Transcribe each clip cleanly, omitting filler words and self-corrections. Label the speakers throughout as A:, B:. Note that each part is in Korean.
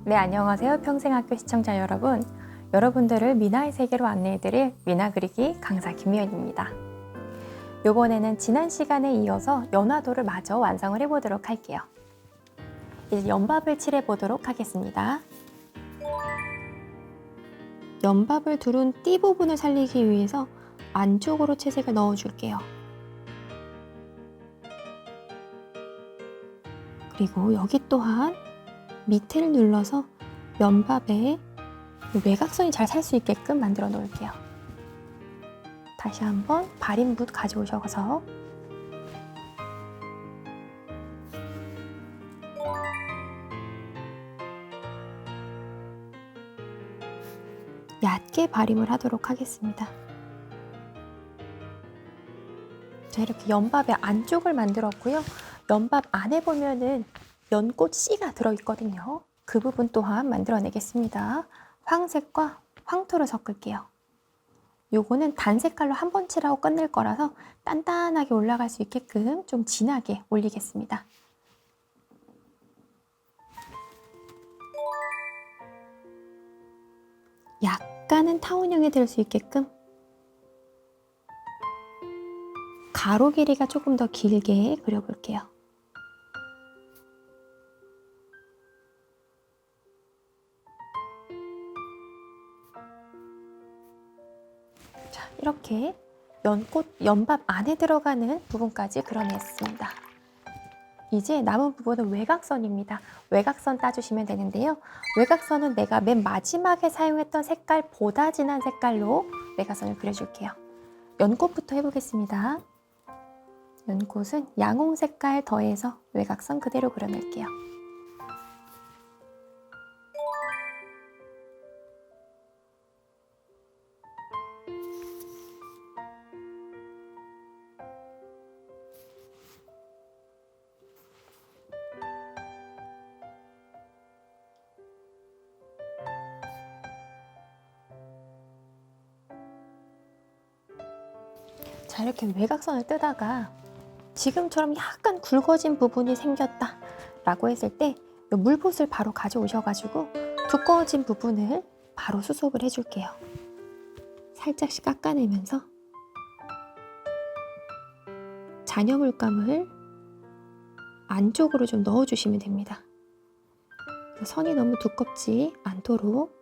A: 네, 안녕하세요. 평생학교 시청자 여러분. 여러분들을 미나의 세계로 안내해드릴 미나 그리기 강사 김미연입니다. 이번에는 지난 시간에 이어서 연화도를 마저 완성을 해보도록 할게요. 이제 연밥을 칠해보도록 하겠습니다. 연밥을 두른 띠 부분을 살리기 위해서 안쪽으로 채색을 넣어줄게요. 그리고 여기 또한 밑에를 눌러서 연밥에 외곽선이 잘 살 수 있게끔 만들어 놓을게요. 다시 한번 발인붓 가져오셔서 얕게 발임을 하도록 하겠습니다. 자, 이렇게 연밥의 안쪽을 만들었고요. 연밥 안에 보면은 연꽃 씨가 들어있거든요. 그 부분 또한 만들어내겠습니다. 황색과 황토를 섞을게요. 요거는 단색깔로 한 번 칠하고 끝낼 거라서 단단하게 올라갈 수 있게끔 좀 진하게 올리겠습니다. 약간은 타원형이 될 수 있게끔 가로 길이가 조금 더 길게 그려볼게요. 자, 이렇게 연밥 안에 들어가는 부분까지 그려냈습니다. 이제 남은 부분은 외곽선입니다. 외곽선 따주시면 되는데요. 외곽선은 내가 맨 마지막에 사용했던 색깔보다 진한 색깔로 외곽선을 그려줄게요. 연꽃부터 해보겠습니다. 연꽃은 양홍 색깔 더해서 외곽선 그대로 그려낼게요. 자, 이렇게 외곽선을 뜨다가 지금처럼 약간 굵어진 부분이 생겼다 라고 했을 때 물붓을 바로 가져오셔가지고 두꺼워진 부분을 바로 수속을 해줄게요. 살짝씩 깎아내면서 잔여 물감을 안쪽으로 좀 넣어주시면 됩니다. 선이 너무 두껍지 않도록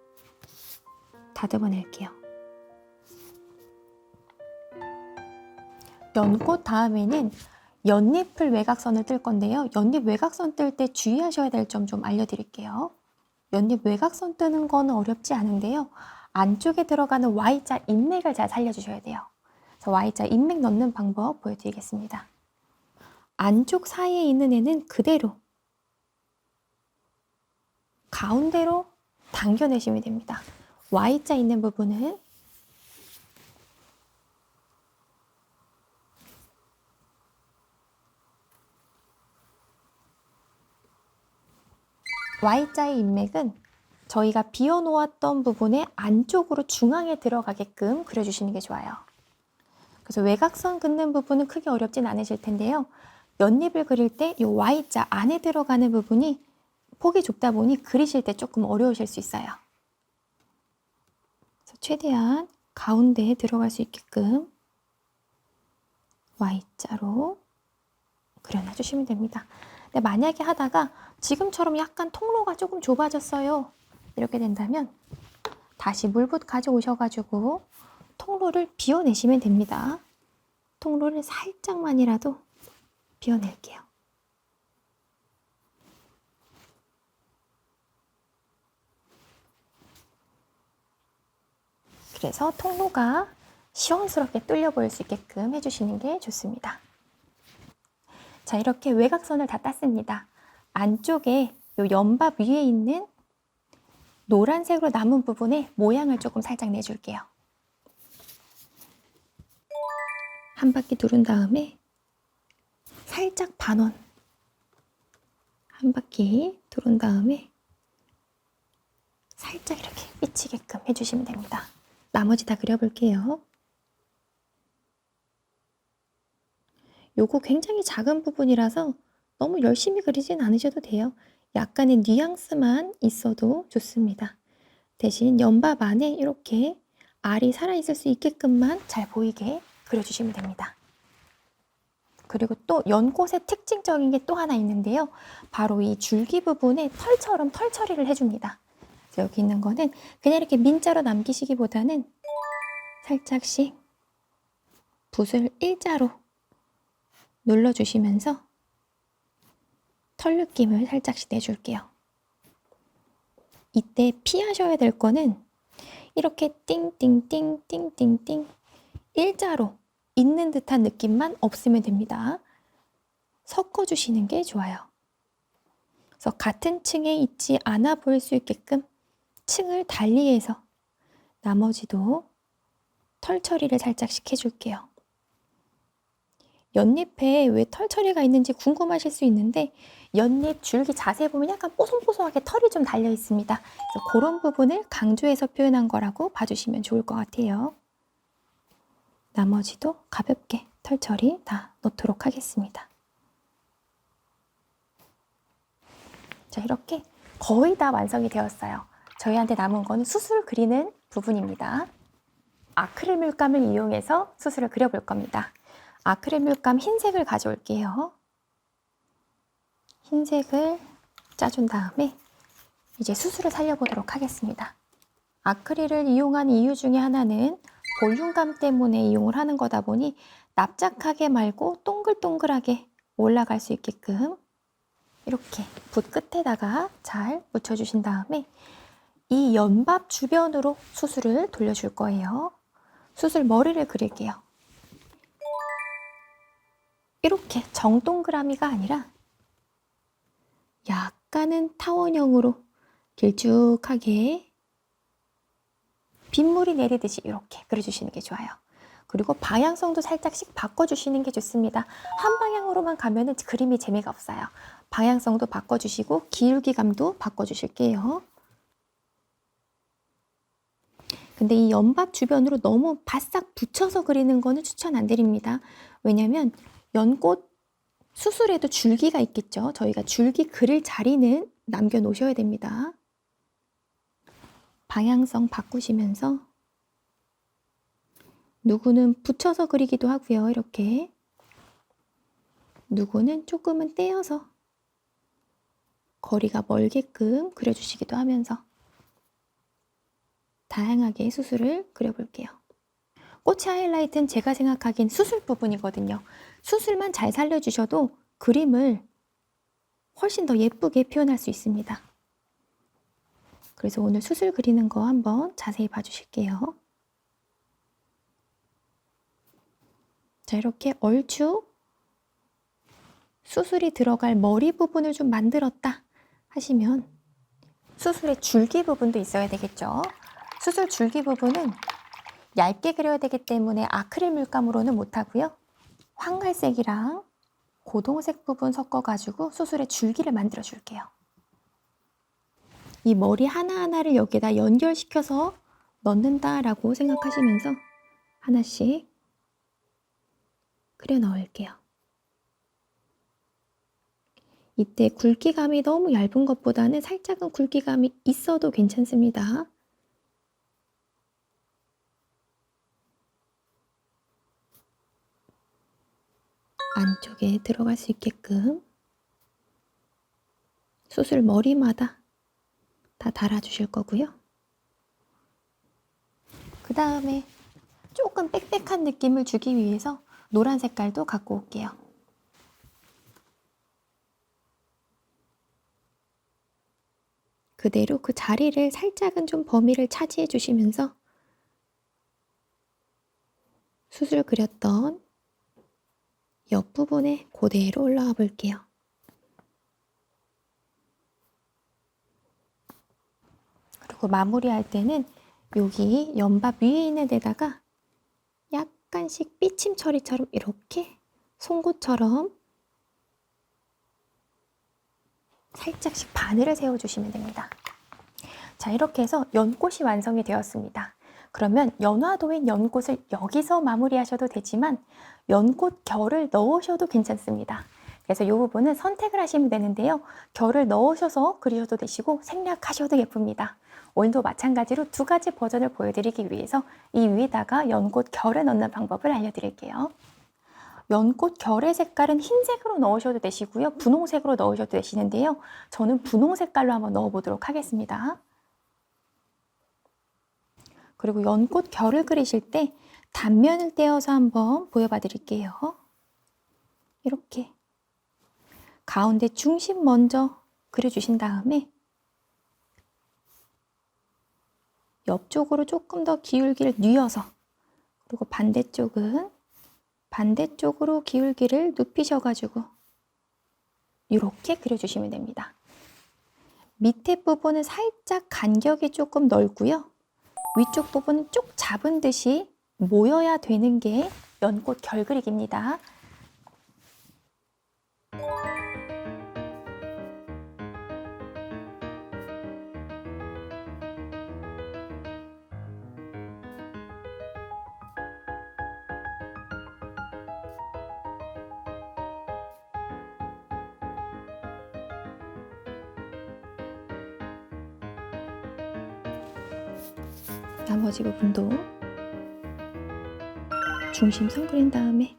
A: 다듬어 낼게요. 연꽃 다음에는 연잎을 외곽선을 뜰 건데요. 연잎 외곽선 뜰 때 주의하셔야 될 점 좀 알려드릴게요. 연잎 외곽선 뜨는 거는 어렵지 않은데요. 안쪽에 들어가는 Y자 인맥을 잘 살려주셔야 돼요. 그래서 Y자 인맥 넣는 방법 보여드리겠습니다. 안쪽 사이에 있는 애는 그대로 가운데로 당겨내시면 됩니다. Y자 있는 부분은 Y자의 인맥은 저희가 비워놓았던 부분의 안쪽으로 중앙에 들어가게끔 그려주시는 게 좋아요. 그래서 외곽선 긋는 부분은 크게 어렵진 않으실 텐데요. 연잎을 그릴 때 이 Y자 안에 들어가는 부분이 폭이 좁다 보니 그리실 때 조금 어려우실 수 있어요. 그래서 최대한 가운데에 들어갈 수 있게끔 Y자로 그려놔주시면 됩니다. 근데 만약에 하다가 지금처럼 약간 통로가 조금 좁아졌어요. 이렇게 된다면 다시 물붓 가져오셔가지고 통로를 비워내시면 됩니다. 통로를 살짝만이라도 비워낼게요. 그래서 통로가 시원스럽게 뚫려 보일 수 있게끔 해주시는 게 좋습니다. 자, 이렇게 외곽선을 다 땄습니다. 안쪽에 요 연밥 위에 있는 노란색으로 남은 부분에 모양을 조금 살짝 내줄게요. 한 바퀴 두른 다음에 살짝 반원 한 바퀴 두른 다음에 살짝 이렇게 삐치게끔 해주시면 됩니다. 나머지 다 그려볼게요. 요거 굉장히 작은 부분이라서 너무 열심히 그리진 않으셔도 돼요. 약간의 뉘앙스만 있어도 좋습니다. 대신 연밥 안에 이렇게 알이 살아있을 수 있게끔만 잘 보이게 그려주시면 됩니다. 그리고 또 연꽃의 특징적인 게 또 하나 있는데요. 바로 이 줄기 부분에 털처럼 털 처리를 해줍니다. 여기 있는 거는 그냥 이렇게 민자로 남기시기보다는 살짝씩 붓을 일자로 눌러주시면서 털 느낌을 살짝씩 내줄게요. 이때 피하셔야 될 거는 이렇게 띵띵띵띵띵띵 일자로 있는 듯한 느낌만 없으면 됩니다. 섞어주시는 게 좋아요. 그래서 같은 층에 있지 않아 보일 수 있게끔 층을 달리해서 나머지도 털 처리를 살짝씩 해줄게요. 연잎에 왜 털 처리가 있는지 궁금하실 수 있는데 연잎 줄기 자세히 보면 약간 뽀송뽀송하게 털이 좀 달려 있습니다. 그래서 그런 부분을 강조해서 표현한 거라고 봐주시면 좋을 것 같아요. 나머지도 가볍게 털 처리 다 놓도록 하겠습니다. 자, 이렇게 거의 다 완성이 되었어요. 저희한테 남은 거는 수술 그리는 부분입니다. 아크릴 물감을 이용해서 수술을 그려볼 겁니다. 아크릴 물감 흰색을 가져올게요. 흰색을 짜준 다음에 이제 수술을 살려보도록 하겠습니다. 아크릴을 이용한 이유 중에 하나는 볼륨감 때문에 이용을 하는 거다 보니 납작하게 말고 동글동글하게 올라갈 수 있게끔 이렇게 붓 끝에다가 잘 묻혀주신 다음에 이 연밥 주변으로 수술을 돌려줄 거예요. 수술 머리를 그릴게요. 이렇게 정동그라미가 아니라 약간은 타원형으로 길쭉하게 빗물이 내리듯이 이렇게 그려주시는 게 좋아요. 그리고 방향성도 살짝씩 바꿔주시는 게 좋습니다. 한 방향으로만 가면 그림이 재미가 없어요. 방향성도 바꿔주시고 기울기감도 바꿔주실게요. 근데 이 연밥 주변으로 너무 바싹 붙여서 그리는 거는 추천 안 드립니다. 왜냐면 연꽃 수술에도 줄기가 있겠죠. 저희가 줄기 그릴 자리는 남겨 놓으셔야 됩니다. 방향성 바꾸시면서 누구는 붙여서 그리기도 하고요. 이렇게 누구는 조금은 떼어서 거리가 멀게끔 그려주시기도 하면서 다양하게 수술을 그려볼게요. 꽃의 하이라이트는 제가 생각하기엔 수술 부분이거든요. 수술만 잘 살려주셔도 그림을 훨씬 더 예쁘게 표현할 수 있습니다. 그래서 오늘 수술 그리는 거 한번 자세히 봐주실게요. 자, 이렇게 얼추 수술이 들어갈 머리 부분을 좀 만들었다 하시면 수술의 줄기 부분도 있어야 되겠죠. 수술 줄기 부분은 얇게 그려야 되기 때문에 아크릴 물감으로는 못하고요. 황갈색이랑 고동색 부분 섞어가지고 수술의 줄기를 만들어 줄게요. 이 머리 하나하나를 여기에다 연결시켜서 넣는다라고 생각하시면서 하나씩 그려 넣을게요. 이때 굵기감이 너무 얇은 것보다는 살짝은 굵기감이 있어도 괜찮습니다. 안쪽에 들어갈 수 있게끔 수술 머리마다 다 달아주실 거고요. 그 다음에 조금 빽빽한 느낌을 주기 위해서 노란 색깔도 갖고 올게요. 그대로 그 자리를 살짝은 좀 범위를 차지해 주시면서 수술 그렸던 옆부분에 그대로 올라와 볼게요. 그리고 마무리할 때는 여기 연밥 위에 있는 데다가 약간씩 삐침 처리처럼 이렇게 송곳처럼 살짝씩 바늘을 세워주시면 됩니다. 자, 이렇게 해서 연꽃이 완성이 되었습니다. 그러면 연화도인 연꽃을 여기서 마무리하셔도 되지만 연꽃 결을 넣으셔도 괜찮습니다. 그래서 이 부분은 선택을 하시면 되는데요. 결을 넣으셔서 그리셔도 되시고 생략하셔도 예쁩니다. 오늘도 마찬가지로 두 가지 버전을 보여드리기 위해서 이 위에다가 연꽃 결을 넣는 방법을 알려드릴게요. 연꽃 결의 색깔은 흰색으로 넣으셔도 되시고요. 분홍색으로 넣으셔도 되시는데요. 저는 분홍 색깔로 한번 넣어보도록 하겠습니다. 그리고 연꽃 결을 그리실 때 단면을 떼어서 한번 보여봐 드릴게요. 이렇게 가운데 중심 먼저 그려주신 다음에 옆쪽으로 조금 더 기울기를 뉘어서, 그리고 반대쪽은 반대쪽으로 기울기를 눕히셔가지고 이렇게 그려주시면 됩니다. 밑에 부분은 살짝 간격이 조금 넓고요. 위쪽 부분은 쭉 잡은 듯이 모여야 되는 게 연꽃 결 그리기입니다. 나머지 부분도 중심선 그린 다음에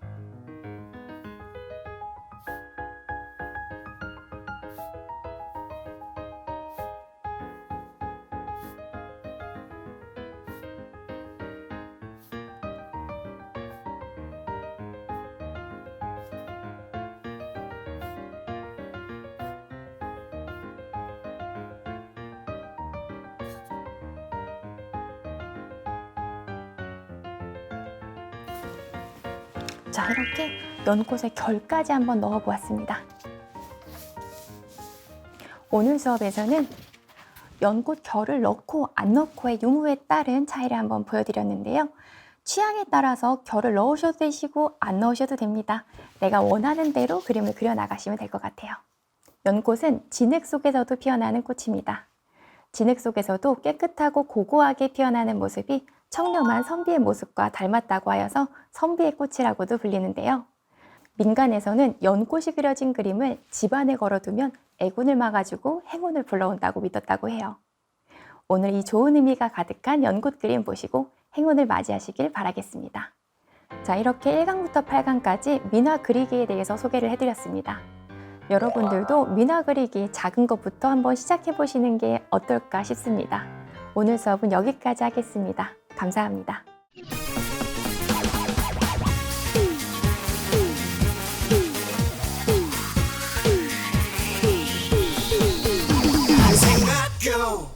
A: 자, 이렇게 연꽃의 결까지 한번 넣어 보았습니다. 오늘 수업에서는 연꽃 결을 넣고 안 넣고의 유무에 따른 차이를 한번 보여드렸는데요. 취향에 따라서 결을 넣으셔도 되시고 안 넣으셔도 됩니다. 내가 원하는 대로 그림을 그려 나가시면 될 것 같아요. 연꽃은 진흙 속에서도 피어나는 꽃입니다. 진흙 속에서도 깨끗하고 고고하게 피어나는 모습이 청렴한 선비의 모습과 닮았다고 하여서 선비의 꽃이라고도 불리는데요. 민간에서는 연꽃이 그려진 그림을 집안에 걸어두면 애군을 막아주고 행운을 불러온다고 믿었다고 해요. 오늘 이 좋은 의미가 가득한 연꽃 그림 보시고 행운을 맞이하시길 바라겠습니다. 자, 이렇게 1강부터 8강까지 민화 그리기에 대해서 소개를 해드렸습니다. 여러분들도 민화 그리기 작은 것부터 한번 시작해 보시는 게 어떨까 싶습니다. 오늘 수업은 여기까지 하겠습니다. 감사합니다.
B: Go!